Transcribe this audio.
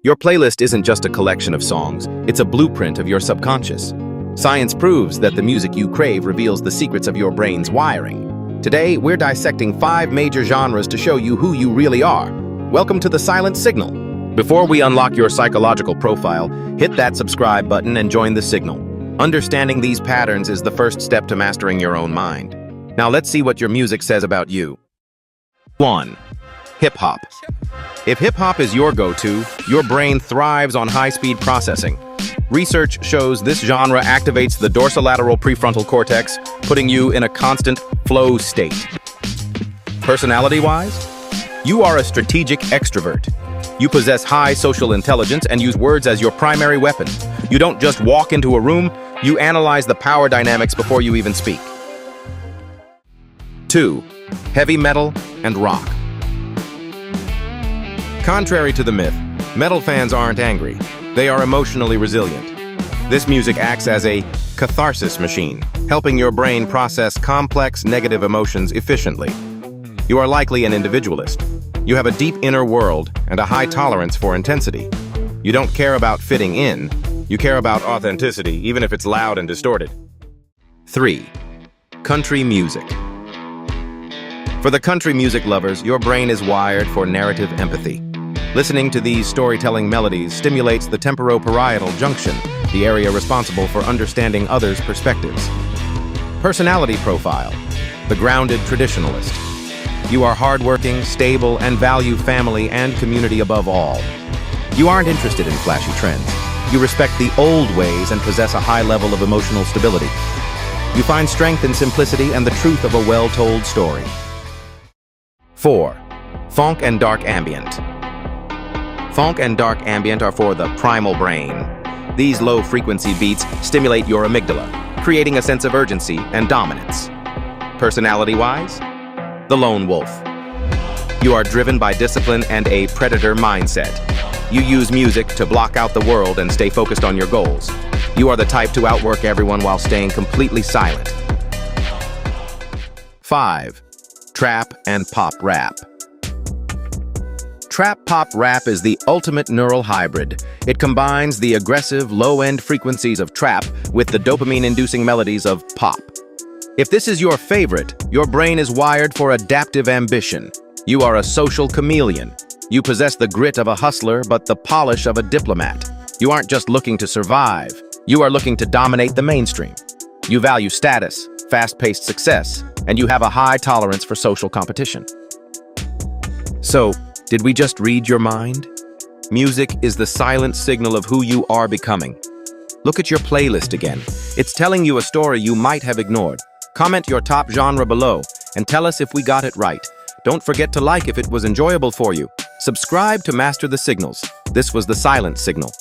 Your playlist isn't just a collection of songs, it's a blueprint of your subconscious. Science proves that the music you crave reveals the secrets of your brain's wiring. Today, we're dissecting 5 major genres to show you who you really are. Welcome to the Silent Signal. Before we unlock your psychological profile, hit that subscribe button and join the signal. Understanding these patterns is the first step to mastering your own mind. Now let's see what your music says about you. 1. Hip-hop. If hip-hop is your go-to, your brain thrives on high-speed processing. Research shows this genre activates the dorsolateral prefrontal cortex, putting you in a constant flow state. Personality-wise, you are a strategic extrovert. You possess high social intelligence and use words as your primary weapon. You don't just walk into a room, you analyze the power dynamics before you even speak. 2. Heavy metal and rock. Contrary to the myth, metal fans aren't angry. They are emotionally resilient. This music acts as a catharsis machine, helping your brain process complex negative emotions efficiently. You are likely an individualist. You have a deep inner world and a high tolerance for intensity. You don't care about fitting in. You care about authenticity, even if it's loud and distorted. 3. Country music. For the country music lovers, your brain is wired for narrative empathy. Listening to these storytelling melodies stimulates the temporoparietal junction, the area responsible for understanding others' perspectives. Personality profile. The grounded traditionalist. You are hardworking, stable, and value family and community above all. You aren't interested in flashy trends. You respect the old ways and possess a high level of emotional stability. You find strength in simplicity and the truth of a well-told story. 4. Phonk and dark ambient. Phonk and dark ambient are for the primal brain. These low-frequency beats stimulate your amygdala, creating a sense of urgency and dominance. Personality-wise, the lone wolf. You are driven by discipline and a predator mindset. You use music to block out the world and stay focused on your goals. You are the type to outwork everyone while staying completely silent. 5. Trap and pop rap. Trap-pop rap is the ultimate neural hybrid. It combines the aggressive, low-end frequencies of trap with the dopamine-inducing melodies of pop. If this is your favorite, your brain is wired for adaptive ambition. You are a social chameleon. You possess the grit of a hustler, but the polish of a diplomat. You aren't just looking to survive. You are looking to dominate the mainstream. You value status, fast-paced success, and you have a high tolerance for social competition. So, did we just read your mind? Music is the silent signal of who you are becoming. Look at your playlist again. It's telling you a story you might have ignored. Comment your top genre below and tell us if we got it right. Don't forget to like if it was enjoyable for you. Subscribe to master the signals. This was the Silent Signal.